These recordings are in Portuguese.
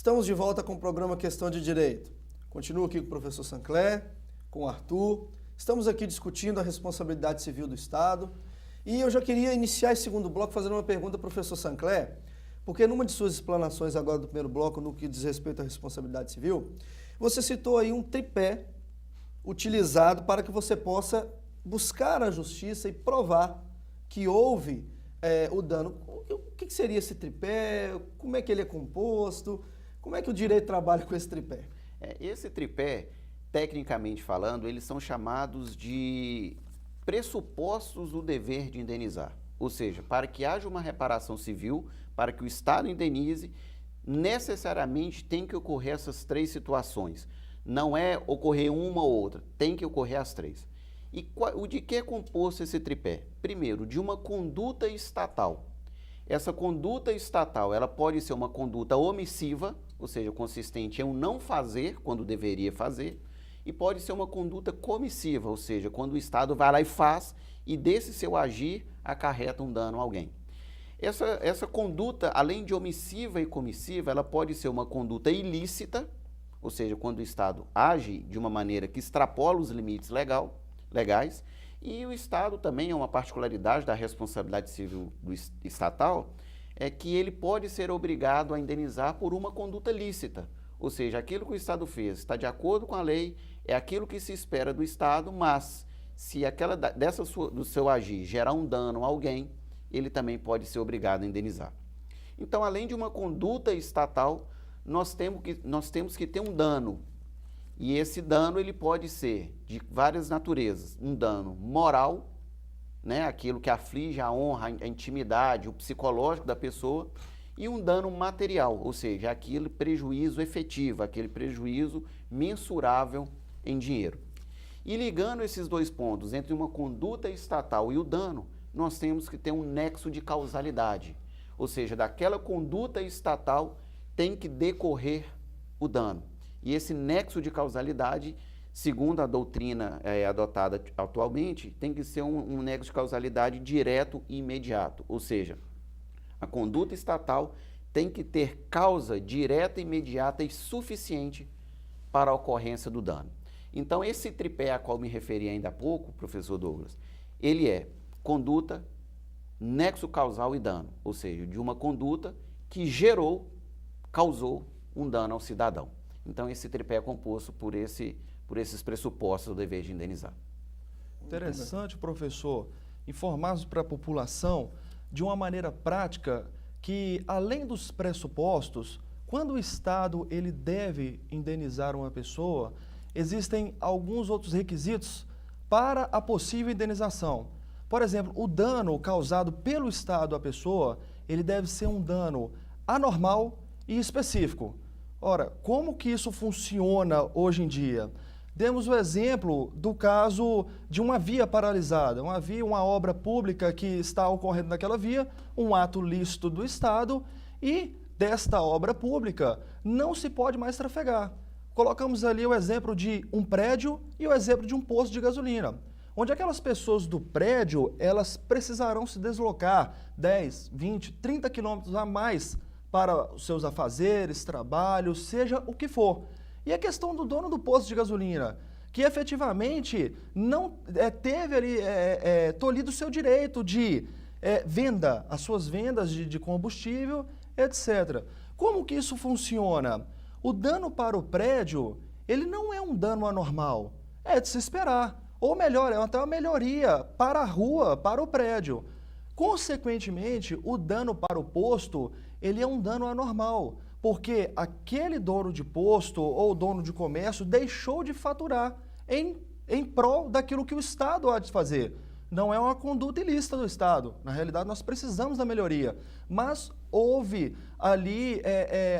Estamos de volta com o programa Questão de Direito. Continuo aqui com o professor Sancler, com o Arthur. Estamos aqui discutindo a responsabilidade civil do Estado. E eu já queria iniciar esse segundo bloco fazendo uma pergunta ao professor Sancler, porque numa de suas explanações agora do primeiro bloco, no que diz respeito à responsabilidade civil, você citou aí um tripé utilizado para que você possa buscar a justiça e provar que houve o dano. O que seria esse tripé? Como é que ele é composto? Como é que o direito trabalha com esse tripé? Esse tripé, tecnicamente falando, eles são chamados de pressupostos do dever de indenizar. Ou seja, para que haja uma reparação civil, para que o Estado indenize, necessariamente tem que ocorrer essas três situações. Não é ocorrer uma ou outra, tem que ocorrer as três. E de que é composto esse tripé? Primeiro, de uma conduta estatal. Essa conduta estatal, ela pode ser uma conduta omissiva, ou seja, consistente em não fazer quando deveria fazer, e pode ser uma conduta comissiva, ou seja, quando o Estado vai lá e faz, e desse seu agir acarreta um dano a alguém. Essa conduta, além de omissiva e comissiva, ela pode ser uma conduta ilícita, ou seja, quando o Estado age de uma maneira que extrapola os limites legais, e o Estado também é uma particularidade da responsabilidade civil do estatal, é que ele pode ser obrigado a indenizar por uma conduta lícita, ou seja, aquilo que o Estado fez está de acordo com a lei, é aquilo que se espera do Estado, mas se do seu agir gerar um dano a alguém, ele também pode ser obrigado a indenizar. Então, além de uma conduta estatal, nós temos que ter um dano. E esse dano ele pode ser de várias naturezas. Um dano moral, né, aquilo que aflige a honra, a intimidade, o psicológico da pessoa, e um dano material, ou seja, aquele prejuízo efetivo, aquele prejuízo mensurável em dinheiro. E ligando esses dois pontos, entre uma conduta estatal e o dano, nós temos que ter um nexo de causalidade, ou seja, daquela conduta estatal tem que decorrer o dano. E esse nexo de causalidade, segundo a doutrina adotada atualmente, tem que ser um nexo de causalidade direto e imediato. Ou seja, a conduta estatal tem que ter causa direta, imediata e suficiente para a ocorrência do dano. Então, esse tripé a qual me referi ainda há pouco, professor Douglas, ele é conduta, nexo causal e dano. Ou seja, de uma conduta que causou um dano ao cidadão. Então, esse tripé é composto por esses pressupostos do dever de indenizar. Interessante, professor, informarmos para a população de uma maneira prática que, além dos pressupostos, quando o Estado ele deve indenizar uma pessoa, existem alguns outros requisitos para a possível indenização. Por exemplo, o dano causado pelo Estado à pessoa, ele deve ser um dano anormal e específico. Ora, como que isso funciona hoje em dia? Demos o exemplo do caso de uma via paralisada, uma obra pública que está ocorrendo naquela via, um ato lícito do Estado e desta obra pública não se pode mais trafegar. Colocamos ali o exemplo de um prédio e o exemplo de um posto de gasolina, onde aquelas pessoas do prédio, elas precisarão se deslocar 10, 20, 30 quilômetros a mais para os seus afazeres, trabalhos, seja o que for. E a questão do dono do posto de gasolina, que efetivamente não teve ali tolhido o seu direito de venda, as suas vendas de combustível, etc. Como que isso funciona? O dano para o prédio, ele não é um dano anormal, é de se esperar. Ou melhor, é até uma melhoria para a rua, para o prédio. Consequentemente, o dano para o posto, ele é um dano anormal, porque aquele dono de posto ou dono de comércio deixou de faturar em prol daquilo que o Estado há de fazer. Não é uma conduta ilícita do Estado. Na realidade, nós precisamos da melhoria. Mas houve ali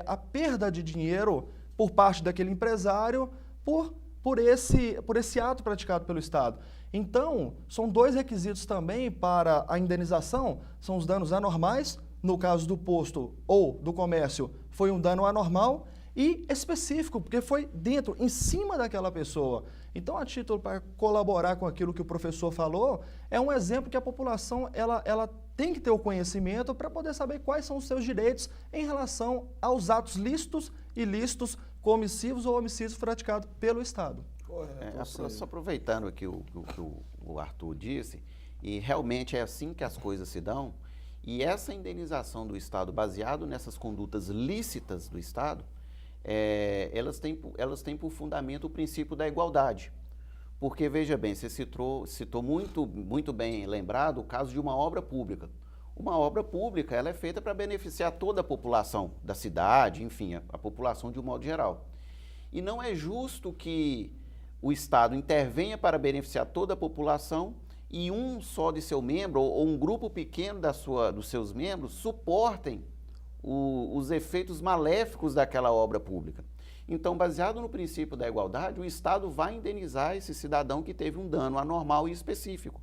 a perda de dinheiro por parte daquele empresário por esse ato praticado pelo Estado. Então, são dois requisitos também para a indenização, são os danos anormais, no caso do posto ou do comércio, foi um dano anormal, e específico, porque foi dentro, em cima daquela pessoa. Então, a título para colaborar com aquilo que o professor falou, é um exemplo que a população ela tem que ter o conhecimento para poder saber quais são os seus direitos em relação aos atos lícitos e ilícitos, comissivos ou omissivos praticados pelo Estado. Correto. Só aproveitando aqui o que o Arthur disse, e realmente é assim que as coisas se dão, e essa indenização do Estado, baseado nessas condutas lícitas do Estado, elas têm por fundamento o princípio da igualdade. Porque, veja bem, você citou muito bem lembrado o caso de uma obra pública. Uma obra pública ela é feita para beneficiar toda a população da cidade, enfim, a população de um modo geral. E não é justo que o Estado intervenha para beneficiar toda a população e um só de seu membro ou um grupo pequeno dos seus membros suportem os efeitos maléficos daquela obra pública. Então, baseado no princípio da igualdade, o Estado vai indenizar esse cidadão que teve um dano anormal e específico.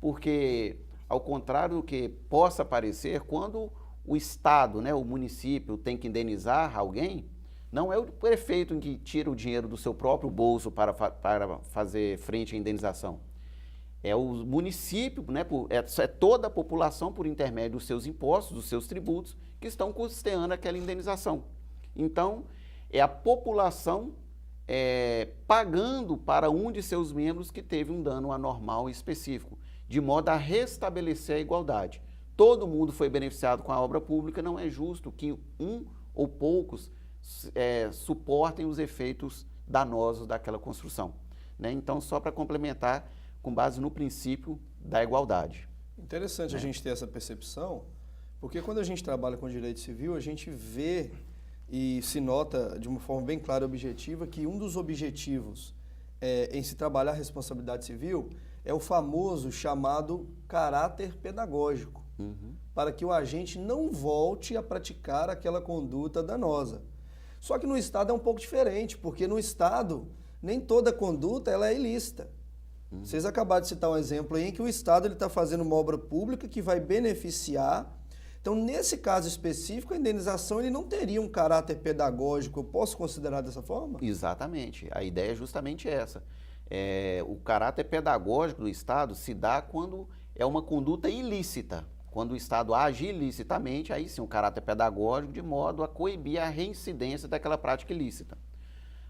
Porque, ao contrário do que possa parecer, quando o Estado, o município, tem que indenizar alguém, não é o prefeito que tira o dinheiro do seu próprio bolso para fazer frente à indenização. É o município, é toda a população, por intermédio dos seus impostos, dos seus tributos, que estão custeando aquela indenização. Então, é a população pagando para um de seus membros que teve um dano anormal e específico, de modo a restabelecer a igualdade. Todo mundo foi beneficiado com a obra pública, não é justo que um ou poucos suportem os efeitos danosos daquela construção. Então, só para complementar, com base no princípio da igualdade. Interessante a gente ter essa percepção, porque quando a gente trabalha com direito civil, a gente vê e se nota de uma forma bem clara e objetiva que um dos objetivos em se trabalhar a responsabilidade civil é o famoso chamado caráter pedagógico, para que o agente não volte a praticar aquela conduta danosa. Só que no Estado é um pouco diferente, porque no Estado nem toda conduta ela é ilícita. Vocês acabaram de citar um exemplo aí em que o Estado está fazendo uma obra pública que vai beneficiar. Então, nesse caso específico, a indenização ele não teria um caráter pedagógico. Eu posso considerar dessa forma? Exatamente. A ideia é justamente essa. O caráter pedagógico do Estado se dá quando é uma conduta ilícita. Quando o Estado age ilicitamente, aí sim, o caráter pedagógico de modo a coibir a reincidência daquela prática ilícita.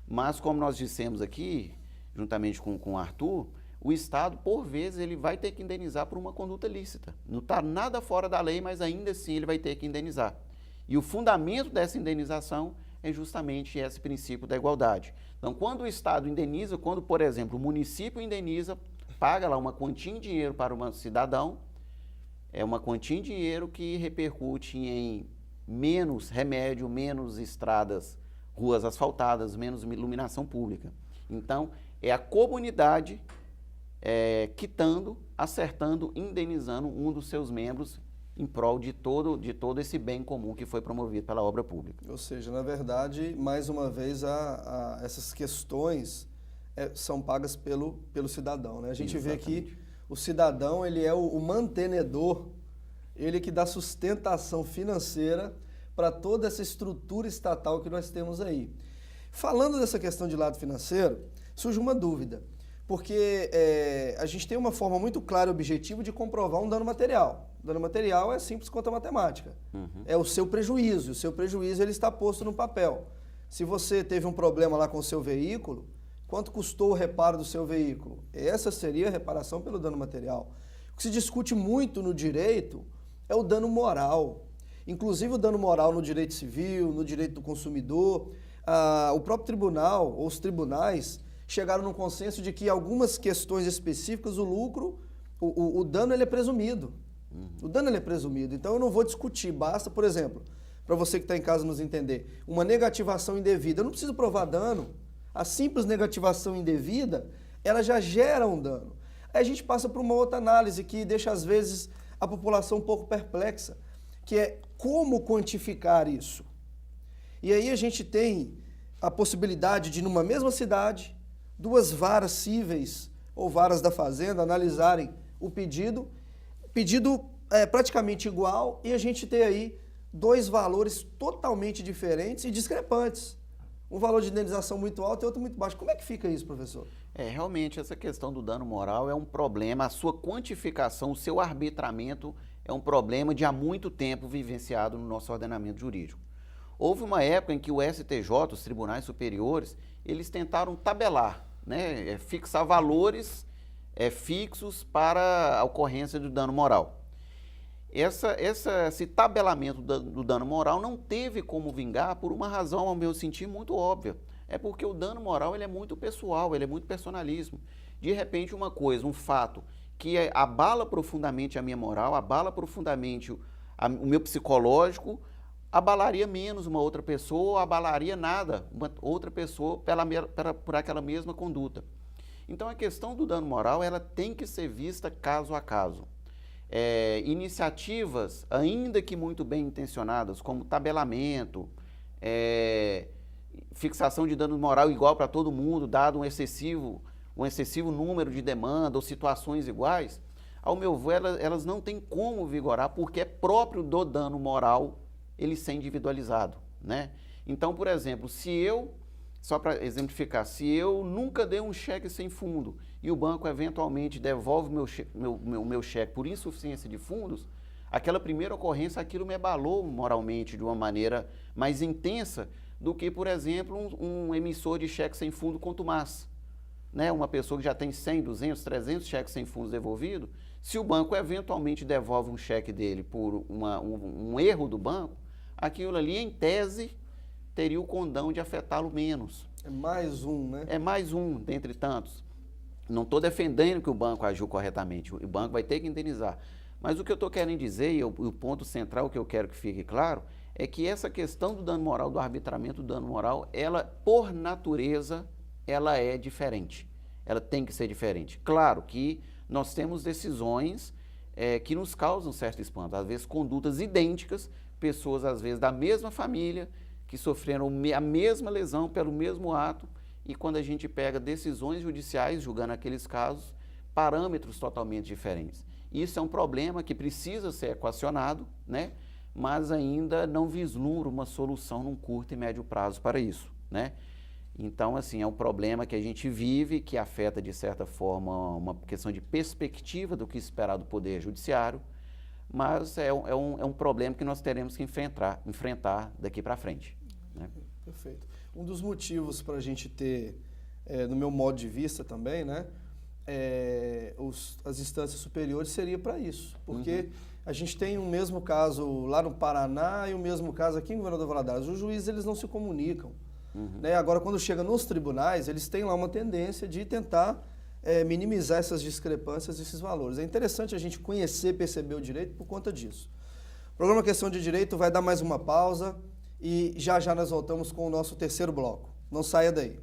Mas, como nós dissemos aqui, juntamente com o Arthur, o Estado, por vezes, ele vai ter que indenizar por uma conduta lícita. Não está nada fora da lei, mas ainda assim ele vai ter que indenizar. E o fundamento dessa indenização é justamente esse princípio da igualdade. Então, quando o Estado indeniza, quando, por exemplo, o município indeniza, paga lá uma quantia em dinheiro para um cidadão, é uma quantia em dinheiro que repercute em menos remédio, menos estradas, ruas asfaltadas, menos iluminação pública. Então, é a comunidade quitando, acertando, indenizando um dos seus membros em prol de todo esse bem comum que foi promovido pela obra pública. Ou seja, na verdade, mais uma vez, essas questões são pagas pelo cidadão, né? A gente Exatamente. vê que o cidadão ele é o mantenedor, ele que dá sustentação financeira para toda essa estrutura estatal que nós temos aí. Falando dessa questão de lado financeiro, surge uma dúvida, porque a gente tem uma forma muito clara e objetiva de comprovar um dano material. O dano material é simples quanto a matemática. É o seu prejuízo. O seu prejuízo ele está posto no papel. Se você teve um problema lá com o seu veículo, quanto custou o reparo do seu veículo? Essa seria a reparação pelo dano material. O que se discute muito no direito é o dano moral. Inclusive o dano moral no direito civil, no direito do consumidor. O próprio tribunal, ou os tribunais, chegaram num consenso de que algumas questões específicas, o lucro, o dano ele é presumido. O dano ele é presumido. Então eu não vou discutir, basta, por exemplo, para você que está em casa nos entender, uma negativação indevida. Eu não preciso provar dano. A simples negativação indevida, ela já gera um dano. Aí a gente passa para uma outra análise que deixa, às vezes, a população um pouco perplexa, que é como quantificar isso. E aí a gente tem a possibilidade de, numa mesma cidade, duas varas cíveis ou varas da fazenda analisarem o pedido é praticamente igual e a gente tem aí dois valores totalmente diferentes e discrepantes. um valor de indenização muito alto e outro muito baixo. Como é que fica isso, professor? Realmente essa questão do dano moral é um problema, a sua quantificação, o seu arbitramento é um problema de há muito tempo vivenciado no nosso ordenamento jurídico. Houve uma época em que o STJ, os tribunais superiores, eles tentaram tabelar, né, fixar valores fixos para a ocorrência do dano moral. Esse tabelamento do dano moral não teve como vingar por uma razão, ao meu sentir, muito óbvia. É porque o dano moral ele é muito pessoal, ele é muito personalismo. De repente, uma coisa, um fato que abala profundamente a minha moral, abala profundamente o meu psicológico, abalaria menos uma outra pessoa ou abalaria nada uma outra pessoa por aquela mesma conduta. Então, a questão do dano moral ela tem que ser vista caso a caso. Iniciativas, ainda que muito bem intencionadas, como tabelamento, fixação de dano moral igual para todo mundo, dado um excessivo número de demanda ou situações iguais, ao meu ver, elas não têm como vigorar, porque é próprio do dano moral ele ser individualizado, né? Então, por exemplo, só para exemplificar, se eu nunca dei um cheque sem fundo e o banco eventualmente devolve o meu cheque por insuficiência de fundos, aquela primeira ocorrência, aquilo me abalou moralmente de uma maneira mais intensa do que, por exemplo, um emissor de cheque sem fundo contumaz. Né? Uma pessoa que já tem 100, 200, 300 cheques sem fundos devolvidos, se o banco eventualmente devolve um cheque dele por um erro do banco, aquilo ali, em tese, teria o condão de afetá-lo menos. É mais um, né? É mais um, dentre tantos. Não estou defendendo que o banco agiu corretamente, o banco vai ter que indenizar. Mas o que eu estou querendo dizer, e o ponto central que eu quero que fique claro, é que essa questão do dano moral, do arbitramento do dano moral, ela, por natureza, ela é diferente. Ela tem que ser diferente. Claro que nós temos decisões que nos causam certo espanto. Às vezes, condutas idênticas, pessoas, às vezes, da mesma família, que sofreram a mesma lesão pelo mesmo ato, e quando a gente pega decisões judiciais, julgando aqueles casos, parâmetros totalmente diferentes. Isso é um problema que precisa ser equacionado, né? Mas ainda não vislumbra uma solução num curto e médio prazo para isso, né? Então, assim, é um problema que a gente vive, que afeta, de certa forma, uma questão de perspectiva do que esperar do Poder Judiciário, mas é um problema que nós teremos que enfrentar daqui para frente, né? Perfeito. Um dos motivos para a gente ter, no meu modo de vista também, né, as instâncias superiores seria para isso, porque a gente tem o mesmo caso lá no Paraná e o mesmo caso aqui em Governador Valadares. Os juízes eles não se comunicam. Né? Agora, quando chega nos tribunais, eles têm lá uma tendência de tentar minimizar essas discrepâncias, esses valores. É interessante a gente conhecer, perceber o direito por conta disso. O programa Questão de Direito vai dar mais uma pausa e já já nós voltamos com o nosso terceiro bloco. Não saia daí.